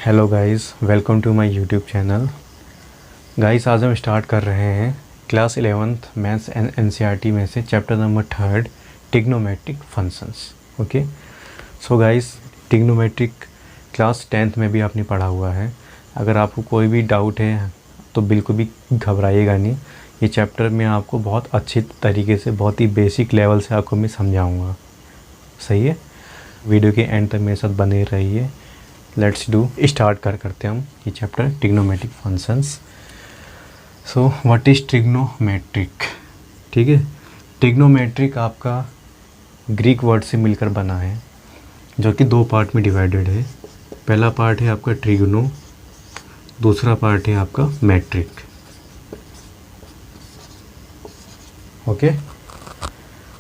Hello guys, welcome to my YouTube channel. Guys, आज हम start कर रहे हैं class 11th maths and NCERT में से chapter number 3 trigonometric functions. Okay, so guys, trigonometric class 10th में भी आपने पढ़ा हुआ है। अगर आपको कोई भी डाउट है तो बिल्कुल भी घबराइएगा नहीं। ये चैप्टर में आपको बहुत अच्छे तरीके से, बहुत ही बेसिक लेवल से आपको मैं समझाऊँगा। सही है, वीडियो के एंड तक मेरे साथ बने रहिए। लेट्स डू स्टार्ट करते हैं हम ये chapter trigonometric functions. So what is trigonometric? ठीक है, ट्रिग्नोमेट्रिक आपका ग्रीक वर्ड से मिलकर बना है, जो कि दो पार्ट में डिवाइडेड है। पहला पार्ट है आपका ट्रिग्नो, दूसरा पार्ट है आपका metric. Okay,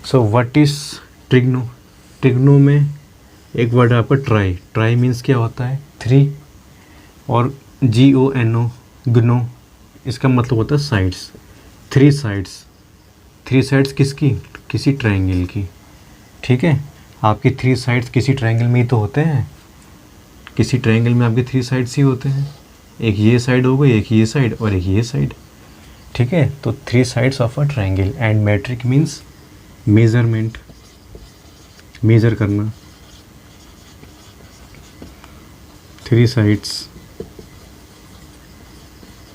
so what is trigno? Trigno में एक वर्ड है आपका ट्राई मीन्स क्या होता है? 3, और GONO ग्नो, इसका मतलब होता है साइड्स। 3 साइड्स किसकी? किसी ट्रायंगल की। ठीक है, आपकी 3 साइड्स किसी ट्रायंगल में ही तो होते हैं। किसी ट्रायंगल में आपके 3 साइड्स ही होते हैं, एक ये साइड हो गई, एक ये साइड और एक ये साइड। ठीक है, तो 3 sides of a triangle. And metric means measurement, measure करना। 3 साइड्स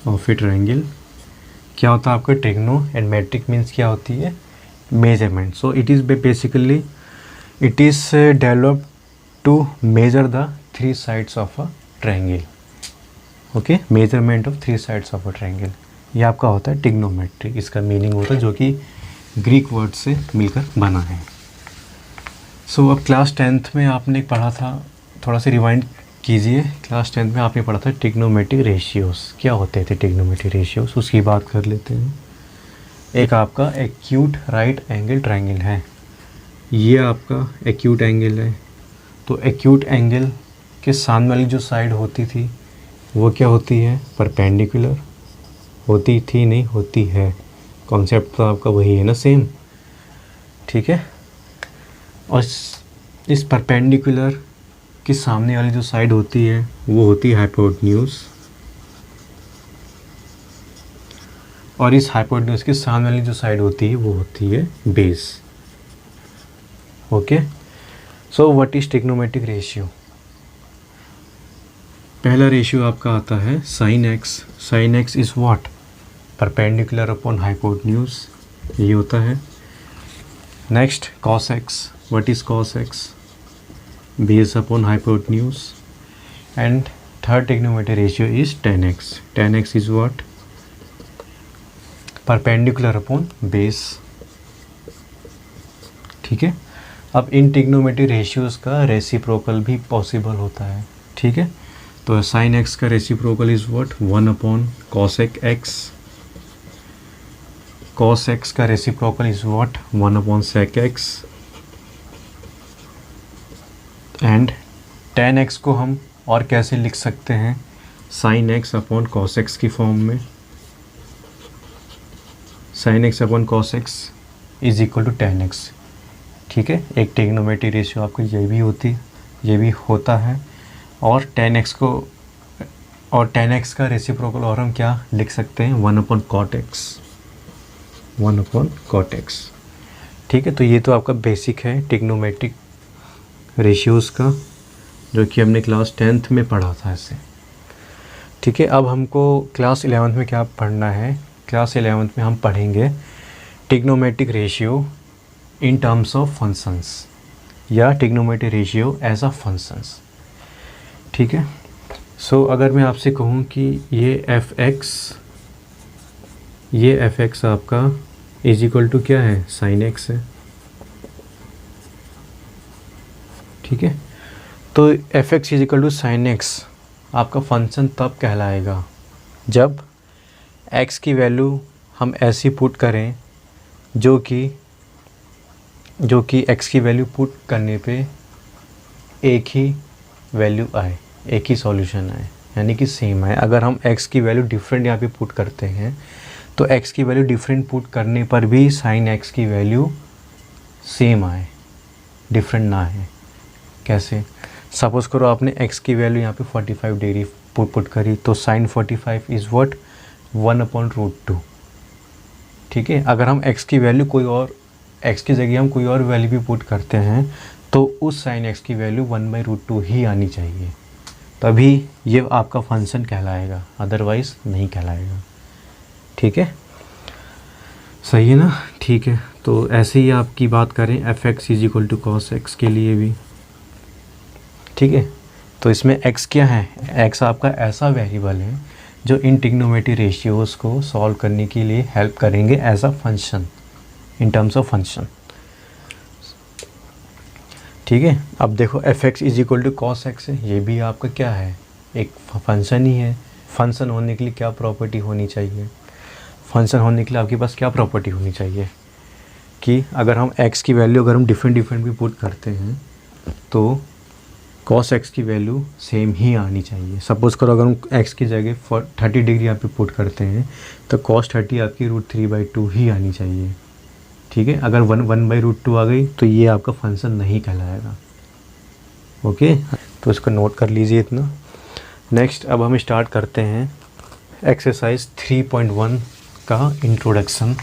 ऑफ ए ट्रायंगल क्या होता है आपका? ट्रिग्नो। एंड मैट्रिक मीन्स क्या होती है? Measurement. So it is basically it is developed to measure the 3 sides of a triangle. Okay, measurement of 3 sides of a triangle, ये आपका होता है ट्रिग्नोमेट्री। इसका मीनिंग होता है, जो कि ग्रीक वर्ड से मिलकर बना है। सो अब क्लास 10th में आपने पढ़ा था, थोड़ा सा रिवाइंड कीजिए। क्लास 10th में आपने पढ़ा था ट्रिग्नोमेट्रिक रेशियोज़। क्या होते थे ट्रिग्नोमेट्रिक रेशियोज़, उसकी बात कर लेते हैं। एक आपका एक्यूट राइट एंगल ट्रायंगल है, ये आपका एक्यूट एंगल है। तो एक्यूट एंगल के सामने वाली जो साइड होती थी वो क्या होती है? परपेंडिकुलर। होती थी नहीं, होती है। कॉन्सेप्ट तो आपका वही है ना, सेम। ठीक है, और इस परपेंडिकुलर कि सामने वाली जो साइड होती है वो होती है हाइपोटेन्यूज, और इस हाइपोटेन्यूज के सामने वाली जो साइड होती है वो होती है base. Okay, so what is trigonometric ratio? पहला रेशियो आपका आता है sine x. Sine x is what? Perpendicular upon hypotenuse, ये होता है। Next cos x. What is cos x? Base upon hypotenuse. And third trigonometric ratio is tan x. tan x is what? Perpendicular upon base. ठीक है, अब इन trigonometric ratios का reciprocal भी possible होता है। ठीक है, तो साइन x का reciprocal is what? 1 upon cosec x। Cos x का reciprocal is what? 1 upon sec x। And tan x को हम और कैसे लिख सकते हैं? Sine x upon cos x की फॉर्म में। Sine x upon cos x is equal to tan x। ठीक है, एक ट्रिग्नोमेट्रिक रेशियो आपकी ये भी होता है। और tan x का रेसिप्रोकल और हम क्या लिख सकते हैं? 1 upon cot x। 1 upon cot x। ठीक है, तो ये तो आपका बेसिक है ट्रिग्नोमेट्रिक रेशियोज़ का, जो कि हमने क्लास 10th में पढ़ा था इसे। ठीक है, अब हमको क्लास 11th में क्या पढ़ना है? क्लास 11th में हम पढ़ेंगे trigonometric ratio in terms of functions, या trigonometric ratio as a functions. ठीक है, सो अगर मैं आपसे कहूँ कि ये एफ एक्स आपका इज इक्वल टू क्या है? साइन एक्स है। ठीक है, तो F X is equal to sine X आपका फंक्शन तब कहलाएगा जब एक्स की वैल्यू हम ऐसी पुट करें जो कि एक्स की वैल्यू पुट करने पे एक ही वैल्यू आए, एक ही सॉल्यूशन आए, यानी कि सेम आए। अगर हम एक्स की वैल्यू डिफरेंट यहाँ पे पुट करते हैं तो एक्स की वैल्यू डिफरेंट पुट करने पर भी साइन एक्स की वैल्यू सेम आए, डिफरेंट ना है। कैसे? सपोज़ करो आपने x की वैल्यू यहाँ पे 45 डिग्री पुट करी, तो साइन 45 इज़ व्हाट 1/√2। ठीक है, अगर हम x की वैल्यू कोई और, x की जगह हम कोई और वैल्यू भी पुट करते हैं तो उस साइन x की वैल्यू 1/√2 ही आनी चाहिए, तभी ये आपका फंक्शन कहलाएगा, अदरवाइज़ नहीं कहलाएगा। ठीक है, सही है ना। ठीक है, तो ऐसे ही आपकी बात करें f(x) = cos x के लिए भी। ठीक है, तो इसमें x क्या है, x आपका ऐसा वेरिएबल है जो इन ट्रिग्नोमेट्री रेशियोज़ को सॉल्व करने के लिए हेल्प करेंगे as a function, in terms of function. ठीक है, अब देखो f(x) = cos x है, ये भी आपका क्या है, एक फंक्शन ही है। फंक्शन होने के लिए क्या प्रॉपर्टी होनी चाहिए, फंक्शन होने के लिए आपके पास क्या प्रॉपर्टी होनी चाहिए कि अगर हम x की वैल्यू अगर हम डिफरेंट भी पुट करते हैं तो cos x की वैल्यू सेम ही आनी चाहिए। सपोज़ करो अगर हम x की जगह 30 डिग्री यहाँ पे पुट करते हैं तो cos 30 आपकी √3/2 ही आनी चाहिए। ठीक है, अगर 1/√2 आ गई तो ये आपका फंक्शन नहीं कहलाएगा। ओके, तो इसको नोट कर लीजिए इतना। नेक्स्ट अब हम स्टार्ट करते हैं एक्सरसाइज 3.1 का इंट्रोडक्शन,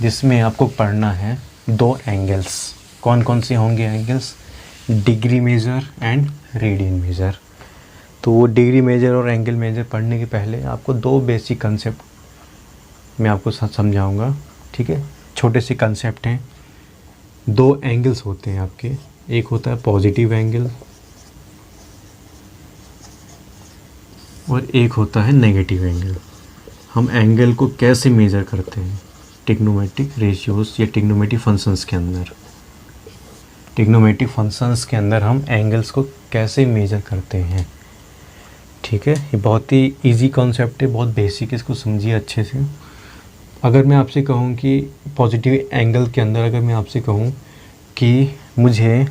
जिसमें आपको पढ़ना है दो एंगल्स। कौन कौन से होंगे angles, degree measure and radian measure. तो वो डिग्री मेजर और एंगल मेजर पढ़ने के पहले आपको दो बेसिक कंसेप्ट मैं आपको समझाऊंगा। ठीक है, छोटे से कंसेप्ट हैं। दो एंगल्स होते हैं आपके, एक होता है पॉजिटिव एंगल और एक होता है नेगेटिव एंगल। हम एंगल को कैसे मेज़र करते हैं, ट्रिग्नोमेट्रिक रेशियोज़ या ट्रिग्नोमेट्रिक फंक्शंस के अंदर। ट्रिग्नोमेट्रिक फंक्शंस के अंदर हम एंगल्स को कैसे मेज़र करते हैं। ठीक है, ये बहुत ही इजी कॉन्सेप्ट है, बहुत बेसिक है, इसको समझिए अच्छे से। अगर मैं आपसे कहूँ कि पॉजिटिव एंगल के अंदर अगर मैं आपसे कहूँ कि मुझे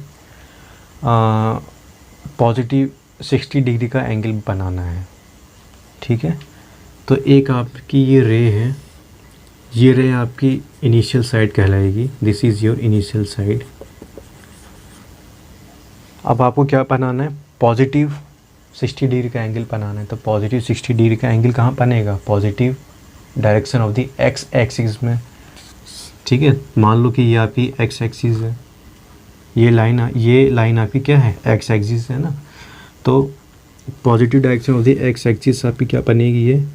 पॉजिटिव 60 डिग्री का एंगल बनाना है, ठीक है, तो एक आपकी ये रे है, ये रे आपकी इनिशियल साइड कहलाएगी, this is your initial side. अब आपको क्या बनाना है, पॉजिटिव 60 डिग्री का एंगल बनाना है। तो पॉजिटिव 60 डिग्री का एंगल कहाँ बनेगा, positive direction of the X axis में। ठीक है, मान लो कि ये आपकी एक्स एक्सिस है, ये लाइन आपकी क्या है, एक्स एक्सिस है ना। तो positive direction of the X axis आपकी क्या बनेगी ये,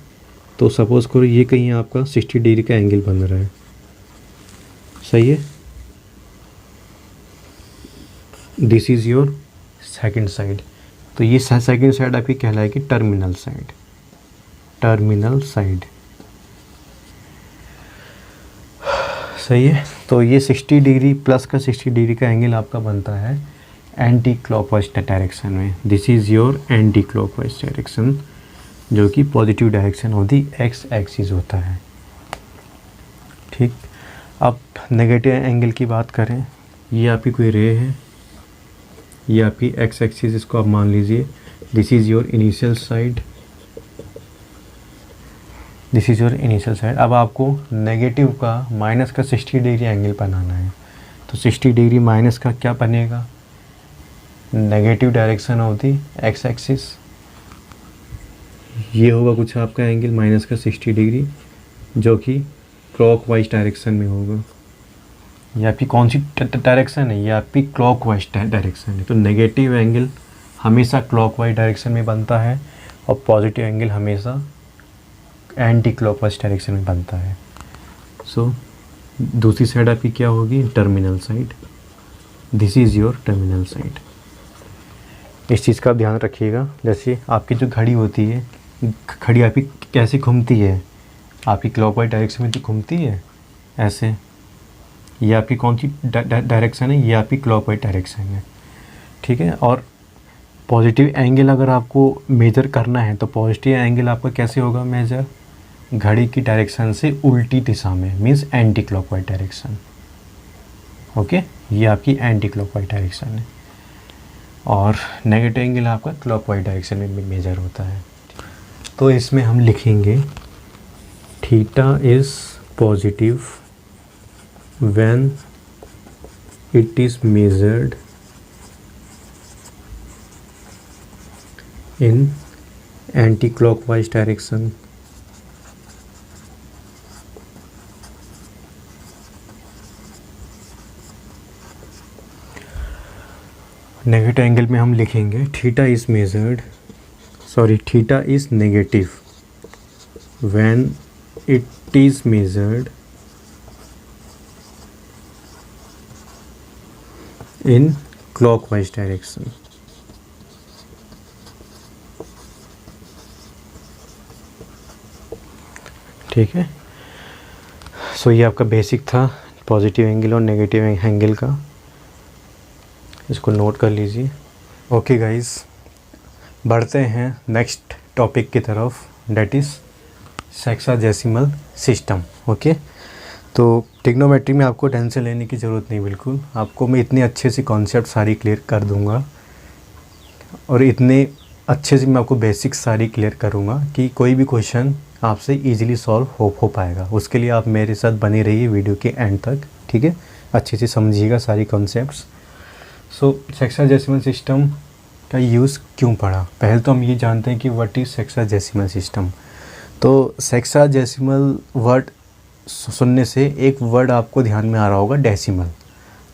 तो सपोज़ करो ये कहीं आपका 60 डिग्री का एंगल बन रहा है, सही है। This is your second side, तो ये सेकंड साइड आपकी कहलाएगी टर्मिनल साइड, टर्मिनल साइड, सही है। तो ये 60 डिग्री प्लस का 60 डिग्री का एंगल आपका बनता है एंटी क्लॉकवाइज डायरेक्शन में। This is your anti clockwise direction, जो कि positive direction of the x axis होता है। ठीक, अब नेगेटिव एंगल की बात करें, ये आपकी कोई रे है, ये आपकी एक्स एक्सिस, इसको आप मान लीजिए this is your initial side, this is your initial side. अब आपको नेगेटिव का माइनस का 60 डिग्री एंगल बनाना है, तो 60 डिग्री माइनस का क्या बनेगा, negative direction of the x axis, ये होगा कुछ आपका एंगल माइनस का 60 डिग्री, जो कि क्लॉकवाइज डायरेक्शन में होगा। ये आपकी कौन सी डायरेक्शन है, ये आपकी क्लॉकवाइज डायरेक्शन है। तो नेगेटिव एंगल हमेशा क्लॉकवाइज डायरेक्शन में बनता है और पॉजिटिव एंगल हमेशा एंटी क्लॉकवाइज डायरेक्शन में बनता है। सो दूसरी साइड आपकी क्या होगी, terminal side, this is your terminal side. इस चीज़ का ध्यान रखिएगा। जैसे आपकी जो घड़ी होती है, घड़ी आपकी कैसे घूमती है, आपकी क्लॉकवाइज डायरेक्शन में तो घूमती है ऐसे, ये आपकी कौन सी डायरेक्शन है, ये आपकी क्लॉकवाइज डायरेक्शन है। ठीक है, और पॉजिटिव एंगल अगर आपको मेजर करना है तो पॉजिटिव एंगल आपका कैसे होगा मेजर, घड़ी की डायरेक्शन से उल्टी दिशा में, means anti clockwise direction. Okay, ये आपकी एंटी क्लॉकवाइज डायरेक्शन है, और नेगेटिव एंगल आपका क्लॉकवाइज डायरेक्शन में मेजर होता है। तो इसमें हम लिखेंगे theta is positive when it is measured in anti-clockwise direction. Negative angle में हम लिखेंगे theta is negative when it is measured in clockwise direction. ठीक है, सो ये आपका बेसिक था पॉजिटिव एंगल और नेगेटिव एंगल का, इसको नोट कर लीजिए। ओके गाइस, बढ़ते हैं नेक्स्ट टॉपिक की तरफ, that is sexagesimal system. Okay, तो ट्रिग्नोमेट्री में आपको टेंशन लेने की ज़रूरत नहीं, बिल्कुल आपको मैं इतने अच्छे से कॉन्सेप्ट सारी क्लियर कर दूंगा और इतने अच्छे से मैं आपको बेसिक्स सारी क्लियर करूंगा कि कोई भी क्वेश्चन आपसे इजीली सॉल्व हो पाएगा। उसके लिए आप मेरे साथ बने रहिए वीडियो के एंड तक, ठीक है, अच्छे से समझिएगा सारी कॉन्सेप्ट्स। सो सेक्साडेसिमल सिस्टम का यूज़ क्यों पड़ा, पहले तो हम ये जानते हैं कि व्हाट इज़ सेक्साडेसिमल सिस्टम। तो सेक्साडेसिमल वर्ड सुनने से एक वर्ड आपको ध्यान में आ रहा होगा, डेसिमल।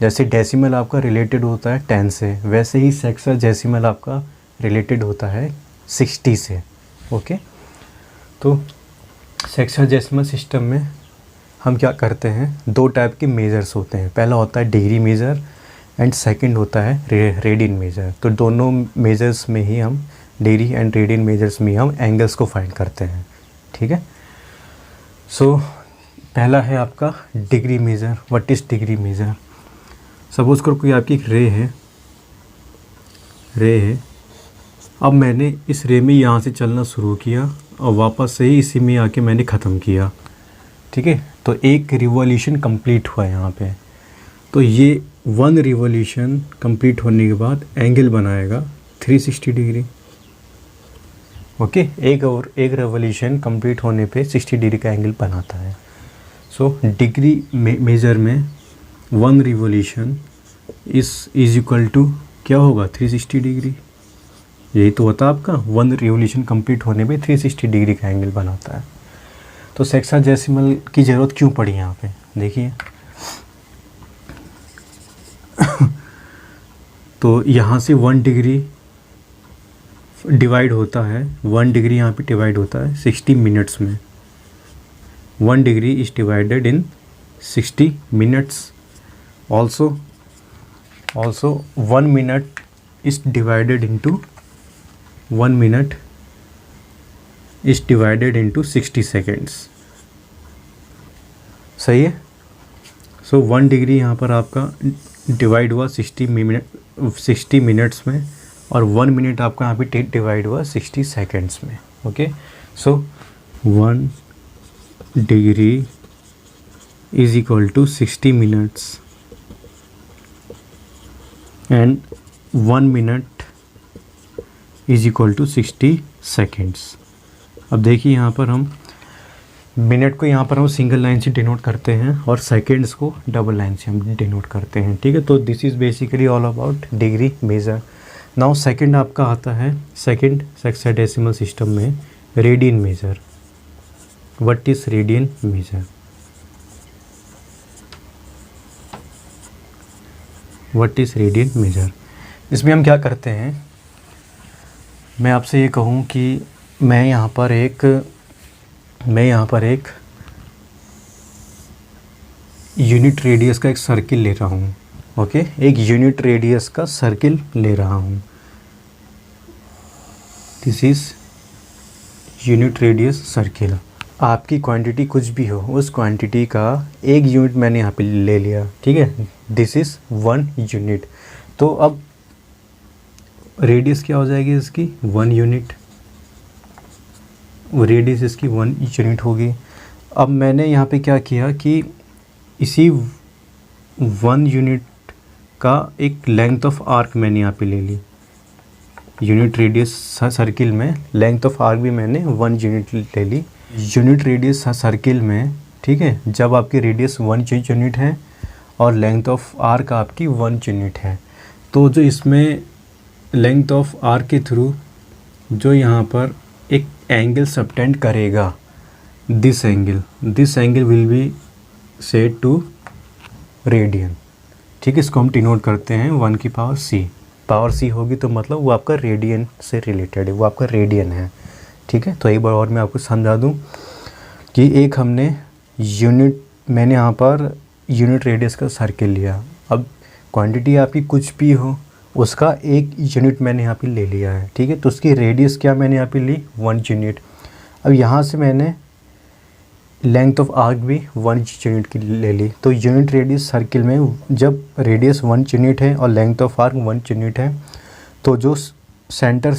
जैसे डेसिमल आपका रिलेटेड होता है 10 से, वैसे ही सेक्साडेसिमल आपका रिलेटेड होता है 60 से। ओके, तो सेक्साडेसिमल सिस्टम में हम क्या करते हैं, दो टाइप के मेजर्स होते हैं। पहला होता है डिग्री मेजर एंड सेकंड होता है रेडियन मेजर। तो दोनों मेजर्स में ही हम, डिग्री एंड रेडियन मेजर्स में हम एंगल्स को फाइंड करते हैं। ठीक है, सो पहला है आपका degree measure. What is degree measure? Suppose करो कोई आपकी एक रे है, अब मैंने इस रे में यहाँ से चलना शुरू किया और वापस से ही इसी में आके मैंने ख़त्म किया। ठीक है, तो एक रिवॉल्यूशन कंप्लीट हुआ यहाँ पे। तो ये 1 रिवॉल्यूशन कंप्लीट होने के बाद एंगल बनाएगा 360 डिग्री। ओके, एक रिवॉल्यूशन कंप्लीट होने पे 60 डिग्री का एंगल बनाता है। सो डिग्री मेजर में 1 रिवॉल्यूशन इज इक्वल टू क्या होगा, 360 डिग्री। यही तो होता है आपका, 1 रिवॉल्यूशन कंप्लीट होने पे 360 डिग्री का एंगल बनाता है। तो सेक्साडेसिमल की ज़रूरत क्यों पड़ी यहाँ पे, देखिए। तो यहाँ से 1 डिग्री डिवाइड होता है, 1 डिग्री यहाँ पे डिवाइड होता है 60 मिनट्स में। 1 degree is divided in 60 minutes. Also 1 minute is divided into 1 minute is divided into 60 seconds. सही है। सो 1 डिग्री यहाँ पर आपका डिवाइड हुआ 60 मिनट्स में और 1 मिनट आपका यहाँ पे डिवाइड हुआ 60 सेकेंड्स में। Okay, so 1 degree is equal to 60 minutes and 1 minute is equal to 60 seconds. अब देखिए यहाँ पर हम मिनट को यहाँ पर हम सिंगल लाइन से डिनोट करते हैं और सेकेंड्स को डबल लाइन से हम डिनोट करते हैं। ठीक है, तो this is basically all about degree measure. Now second आपका आता है, सेकंड सेक्साडेसिमल सिस्टम में radian measure. What is radian measure? What is radian measure? इसमें हम क्या करते हैं, मैं आपसे ये कहूँ कि मैं यहाँ पर एक यूनिट रेडियस का एक सर्किल ले रहा हूँ। ओके, एक यूनिट रेडियस का सर्किल ले रहा हूँ। This is unit radius circle. आपकी क्वांटिटी कुछ भी हो, उस क्वांटिटी का एक यूनिट मैंने यहाँ पे ले लिया। ठीक है, दिस इज़ 1 यूनिट। तो अब रेडियस क्या हो जाएगी इसकी, 1 यूनिट। रेडियस इसकी 1 यूनिट होगी। अब मैंने यहाँ पे क्या किया कि इसी 1 यूनिट का एक लेंथ ऑफ आर्क मैंने यहाँ पे ले ली। यूनिट रेडियस सर्किल में लेंथ ऑफ आर्क भी मैंने 1 यूनिट ले ली। यूनिट रेडियस सर्किल में, ठीक है, जब आपकी रेडियस 1 यूनिट है और लेंथ ऑफ आर्क आपकी 1 यूनिट है, तो जो इसमें लेंथ ऑफ आर्क के थ्रू जो यहाँ पर एक एंगल सबटेंड करेगा, this angle will be said to radian. ठीक है, इसको हम डिनोट करते हैं 1 की पावर c। पावर c होगी तो मतलब वो आपका रेडियन से रिलेटेड है, वो आपका रेडियन है। ठीक है, तो एक बार और मैं आपको समझा दूँ कि एक हमने मैंने यहाँ पर यूनिट रेडियस का सर्किल लिया। अब क्वांटिटी आपकी कुछ भी हो, उसका एक यूनिट मैंने यहाँ पे ले लिया है। ठीक है, तो उसकी रेडियस क्या मैंने यहाँ पे ली, 1 यूनिट। अब यहाँ से मैंने लेंथ ऑफ आर्क भी 1 यूनिट की ले ली। तो यूनिट रेडियस सर्किल में जब रेडियस 1 यूनिट है और लेंथ ऑफ आर्क 1 यूनिट है, तो जो सेंटर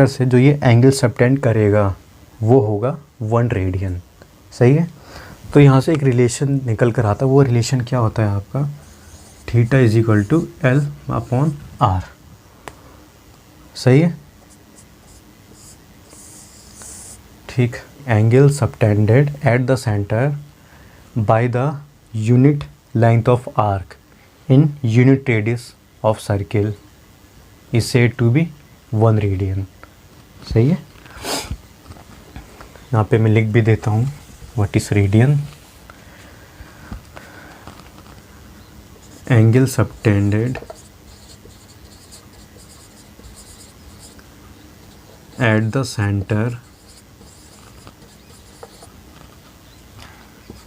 से जो ये एंगल सबटेंड करेगा वो होगा 1 रेडियन। सही है, तो यहाँ से एक रिलेशन निकल कर आता है। वो रिलेशन क्या होता है आपका, theta is equal to L upon R। सही है, ठीक। Angle subtended at the centre by the unit length of arc in unit radius of circle is said to be 1 radian. सही है, यहाँ पे मैं लिख भी देता हूँ what is radian. Angle subtended at the centre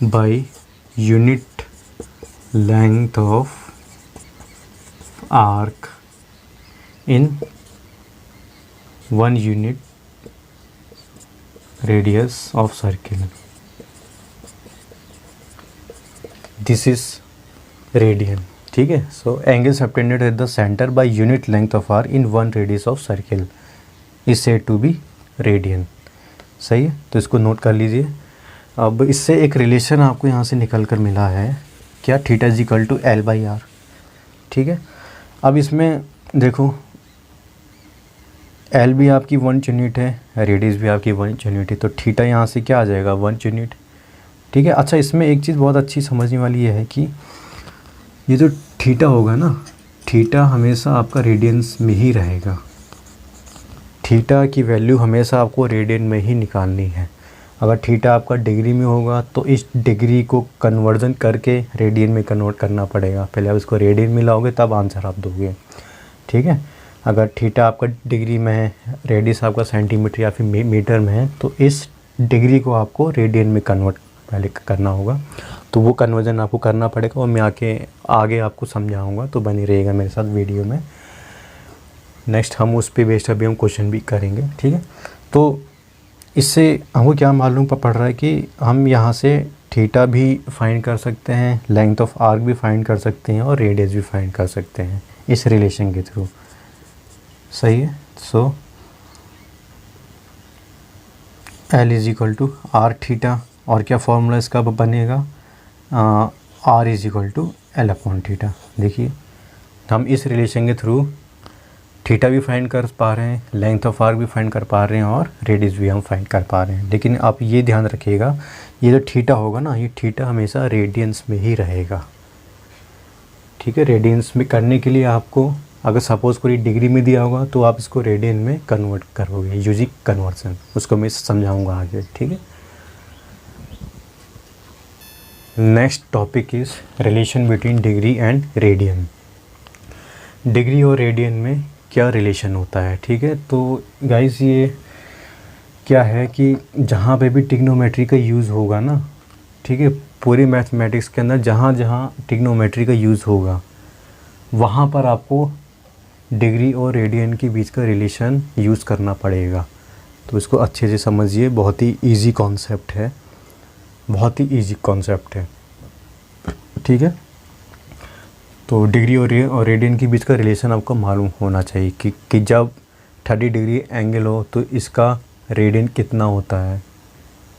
by unit length of arc in 1 unit radius of circle, this is radian. ठीक है, so angle subtended at the centre by unit length of arc in 1 radius of circle is said to be radian. सही है, तो इसको note कर लीजिए। अब इससे एक रिलेशन आपको यहाँ से निकल कर मिला है, क्या, theta is equal to L by R. ठीक है, अब इसमें देखो L भी आपकी 1 यूनिट है, रेडियस भी आपकी 1 यूनिट है, तो थीटा यहाँ से क्या आ जाएगा, 1 यूनिट। ठीक है, अच्छा इसमें एक चीज़ बहुत अच्छी समझने वाली ये है कि ये जो थीटा होगा ना, थीटा हमेशा आपका रेडियंस में ही रहेगा। थीटा की वैल्यू हमेशा आपको रेडियन में ही निकालनी है। अगर थीटा आपका डिग्री में होगा तो इस डिग्री को कन्वर्जन करके रेडियन में कन्वर्ट करना पड़ेगा। पहले आप इसको रेडियन में लाओगे तब आंसर आप दोगे। ठीक है, अगर थीटा आपका डिग्री में है, रेडियस आपका सेंटीमीटर या फिर मीटर में है, तो इस डिग्री को आपको रेडियन में कन्वर्ट पहले करना होगा। तो वो कन्वर्जन आपको करना पड़ेगा और मैं आगे आपको समझाऊंगा, तो बनी रहेगा मेरे साथ वीडियो में। नेक्स्ट हम उस पे बेस्ड अभी हम क्वेश्चन भी करेंगे। ठीक है, तो इससे हमको क्या मालूम पड़ रहा है कि हम यहाँ से थीटा भी फाइंड कर सकते हैं, लेंथ ऑफ आर्क भी फाइंड कर सकते हैं और रेडियस भी फाइंड कर सकते हैं इस रिलेशन के थ्रू। सही है, so L is equal to R theta, और क्या फॉर्मूला इसका बनेगा, R is equal to L upon theta. देखिए हम इस रिलेशन के थ्रू थीटा भी फाइंड कर पा रहे हैं, लेंथ ऑफ आर्क भी फाइंड कर पा रहे हैं और रेडियस भी हम फाइंड कर पा रहे हैं। लेकिन आप ये ध्यान रखिएगा, ये जो थीटा होगा ना, ये थीटा हमेशा रेडियंस में ही रहेगा। ठीक है, रेडियंस में करने के लिए आपको अगर सपोज़ कोई डिग्री में दिया होगा तो आप इसको रेडियन में कन्वर्ट करोगे यूजिंग कन्वर्सन, उसको मैं समझाऊंगा आगे। ठीक है, next topic is relation between degree and radian. Degree और रेडियन में क्या रिलेशन होता है। ठीक है, तो गाइस ये क्या है कि जहाँ पे भी ट्रिग्नोमेट्री का यूज़ होगा ना, ठीक है, पूरे मैथमेटिक्स के अंदर जहाँ जहाँ ट्रिग्नोमेट्री का यूज़ होगा वहाँ पर आपको डिग्री और रेडियन के बीच का रिलेशन यूज़ करना पड़ेगा। तो इसको अच्छे से समझिए, बहुत ही इजी कॉन्सेप्ट है, बहुत ही इजी कॉन्सेप्ट है। ठीक है, तो डिग्री और रेडियन के बीच का रिलेशन आपको मालूम होना चाहिए कि जब 30 डिग्री एंगल हो तो इसका रेडियन कितना होता है।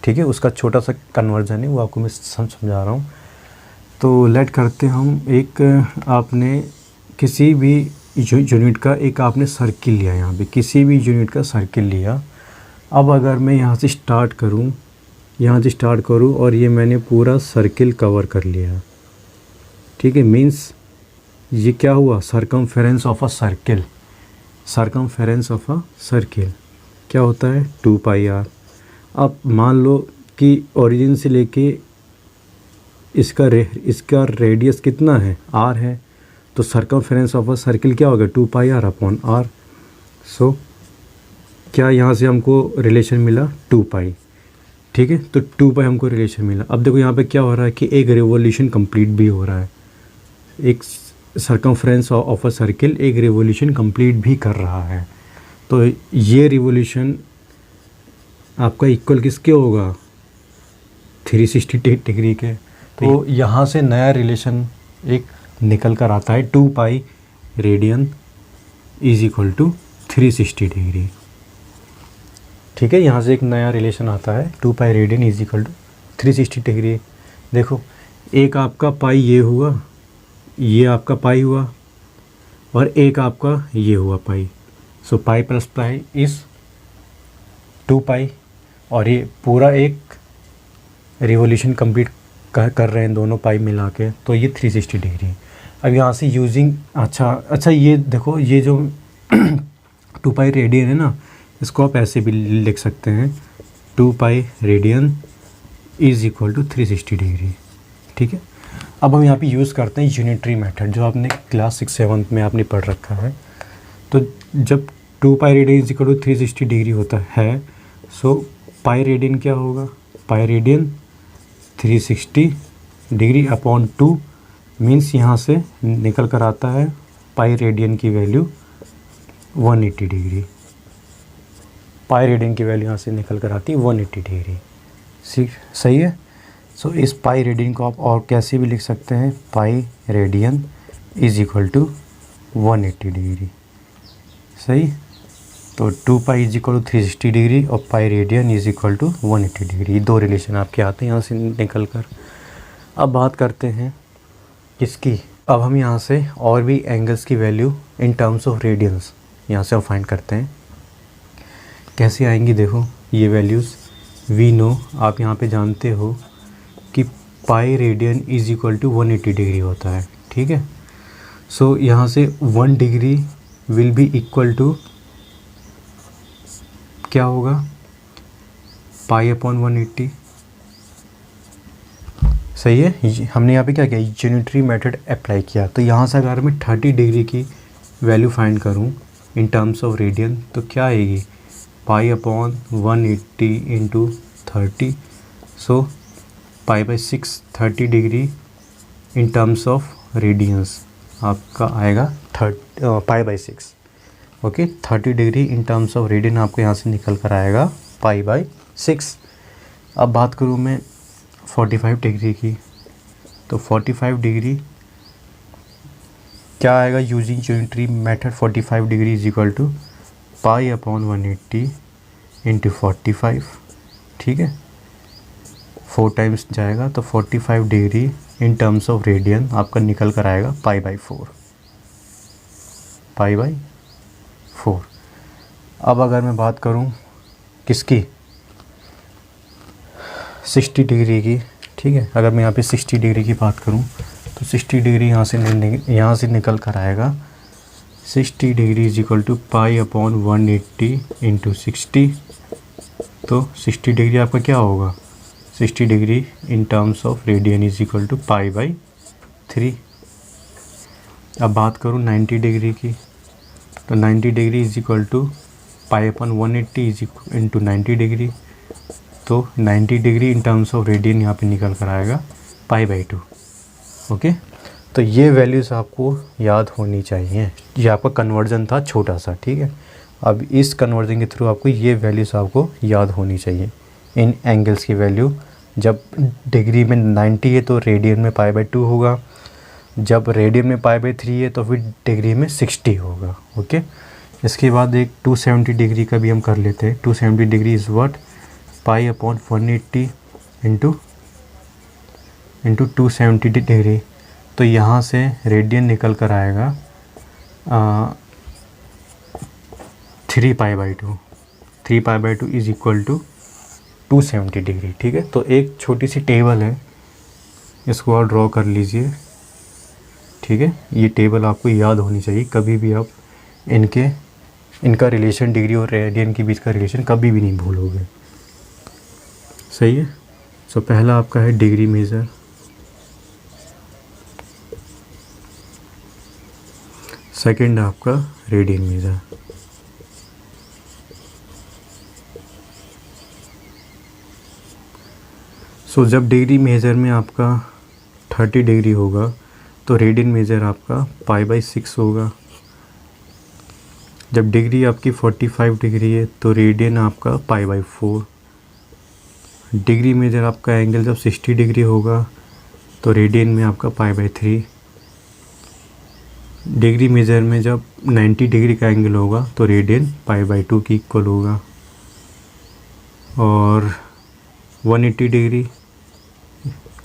ठीक है, उसका छोटा सा कन्वर्जन है, वो आपको मैं समझा रहा हूँ। तो लेट करते हम एक, आपने किसी भी यूनिट का एक आपने सर्किल लिया, यहाँ पे किसी भी यूनिट का सर्किल लिया। अब अगर मैं यहाँ से स्टार्ट करूँ और ये मैंने पूरा सर्किल कवर कर लिया। ठीक है, मीन्स ये क्या हुआ, circumference of a circle. Circumference of a circle क्या होता है 2 पाई आर। अब मान लो कि ओरिजिन से लेके इसका रेडियस कितना है आर है, तो सर्कमफेरेंस ऑफ अ सर्किल क्या होगा 2 पाई आर अपॉन आर। सो क्या यहाँ से हमको रिलेशन मिला 2 पाई, ठीक है, तो 2 पाई हमको रिलेशन मिला। अब देखो यहाँ पे क्या हो रहा है कि एक रिवोल्यूशन कंप्लीट भी हो रहा है, एक सर्कमफ्रेंस ऑफ अ सर्किल एक रिवोल्यूशन कंप्लीट भी कर रहा है। तो ये रिवोल्यूशन आपका इक्वल किसके होगा 360 डिग्री के। तो यहाँ से नया रिलेशन एक निकल कर आता है 2 pi radian is equal to 360 degree, ठीक है। यहाँ से एक नया रिलेशन आता है 2 pi radian is equal to 360 degree. देखो एक आपका पाई ये हुआ, ये आपका पाई हुआ, और एक आपका ये हुआ पाई। सो पाई प्लस पाई इज़ 2 पाई, और ये पूरा एक रिवोल्यूशन कंप्लीट कर रहे हैं दोनों पाई मिला के, तो ये 360 डिग्री। अब यहाँ से यूजिंग अच्छा ये देखो ये जो 2 पाई रेडियन है ना, इसको आप ऐसे भी लिख सकते हैं 2 pi radian is equal to 360 degree, ठीक है। अब हम यहाँ पे यूज़ करते हैं यूनिटरी मेथड, जो आपने क्लास 6-7 में आपने पढ़ रखा है। तो जब 2 pi radian is equal to 360 degree होता है, सो पाई रेडियन क्या होगा, pi radian 360 degree upon 2 means यहाँ से निकल कर आता है पाई रेडियन की वैल्यू 180 डिग्री। पाई रेडियन की वैल्यू यहाँ से निकल कर आती है 180 डिग्री, सही है। सो इस पाई रेडियन को आप और कैसे भी लिख सकते हैं, pi radian is equal to 180 degree, सही। तो 2 pi is equal to 360 degree और pi radian is equal to 180 degree, दो रिलेशन आपके आते हैं यहाँ से निकल कर। अब बात करते हैं किसकी, अब हम यहाँ से और भी एंगल्स की value in terms of radians यहाँ से हम फाइंड करते हैं। कैसे आएंगी, देखो ये वैल्यूज़ वी नो, आप यहाँ पे जानते हो कि pi radian is equal to 180 degree होता है, ठीक है। सो यहाँ से 1 degree will be equal to क्या होगा, पाई अपॉन 180, सही है। हमने यहाँ पे क्या किया, यूनिटरी मेथड अप्लाई किया। तो यहाँ से अगर मैं 30 डिग्री की वैल्यू फाइंड करूँ इन टर्म्स ऑफ रेडियन, तो क्या आएगी, pi upon 180 into 30, so pi by 6 30 degree in terms of radians आपका आएगा pi by 6, okay. 30 degree in terms of radian आपको यहाँ से निकल कर आएगा पाई बाई 6। अब बात करूँ मैं 45 डिग्री की, तो 45 डिग्री क्या आएगा, using unitary method 45 degree is equal to pi upon 180 into 45, ठीक है। 4 टाइम्स जाएगा तो 45 degree in terms of radian आपका निकल कर आएगा पाई बाई 4, पाई बाई 4। अब अगर मैं बात करूं किसकी, 60 डिग्री की, ठीक है। अगर मैं यहाँ पे 60 डिग्री की बात करूं तो 60 डिग्री यहाँ से निकल कर आएगा 60 degree is equal to pi upon 180 into 60। तो 60 डिग्री आपका क्या होगा, 60 degree in terms of radian is equal to pi by 3। अब बात करूँ 90 डिग्री की, तो 90 degree is equal to pi upon 180 is into 90 degree. तो 90 degree in terms of radian यहाँ पे निकल कर आएगा पाई बाई 2, ओके। तो ये वैल्यूज़ आपको याद होनी चाहिए। ये आपका कन्वर्जन था छोटा सा, ठीक है। अब इस कन्वर्जन के थ्रू आपको ये वैल्यूज़ आपको याद होनी चाहिए, इन एंगल्स की वैल्यू। जब डिग्री में 90 है तो रेडियन में पाई बाई 2 होगा, जब रेडियन में पाई बाई 3 है तो फिर डिग्री में 60 होगा, ओके। इसके बाद एक 270 डिग्री का भी हम कर लेते हैं। 270 degree is what, pi upon 180 into 270 degree. तो यहाँ से रेडियन निकल कर आएगा 3 pi by 2। 3 pi by 2 is equal to 270 degree, ठीक है। तो एक छोटी सी टेबल है, इसको आप ड्रॉ कर लीजिए, ठीक है। ये टेबल आपको याद होनी चाहिए, कभी भी आप इनके इनका रिलेशन, डिग्री और रेडियन के बीच का रिलेशन कभी भी नहीं भूलोगे। सही है। सो पहला आपका है डिग्री मेजर, सेकंड आपका रेडियन मेजर। सो जब डिग्री मेजर में आपका 30 डिग्री होगा तो रेडियन मेजर आपका π/6 होगा। जब डिग्री आपकी 45 डिग्री है तो रेडियन आपका π/4। डिग्री मेजर आपका एंगल जब 60 डिग्री होगा तो रेडियन में आपका π/3। डिग्री मेजर में जब 90 डिग्री का एंगल होगा तो रेडियन π/2 की इक्वल होगा। और 180 डिग्री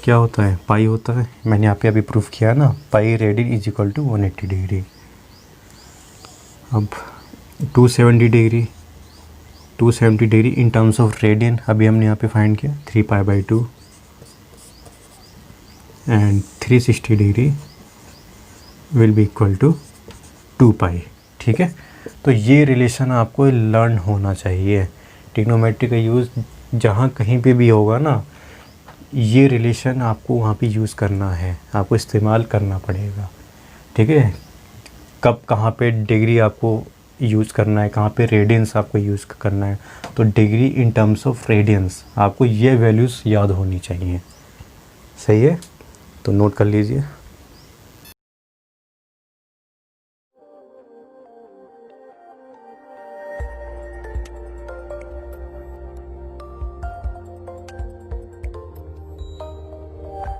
क्या होता है, पाई होता है। मैंने यहाँ पे अभी प्रूफ किया ना, pi radian is equal to 180 degree. अब 270 degree in terms of radian अभी हमने यहाँ पे फाइंड किया 3π/2 and 360 degree will be equal to 2π। ठीक है, तो ये रिलेशन आपको लर्न होना चाहिए। ट्रिग्नोमेट्री का यूज़ जहाँ कहीं पे भी होगा ना, ये रिलेशन आपको वहाँ पे यूज़ करना है, आपको इस्तेमाल करना पड़ेगा। ठीक है, कब कहाँ पे डिग्री आपको यूज़ करना है, कहाँ पे रेडियंस आपको यूज़ करना है। तो degree in terms of radians आपको ये वैल्यूज़ याद होनी चाहिए। सही है, तो नोट कर लीजिए।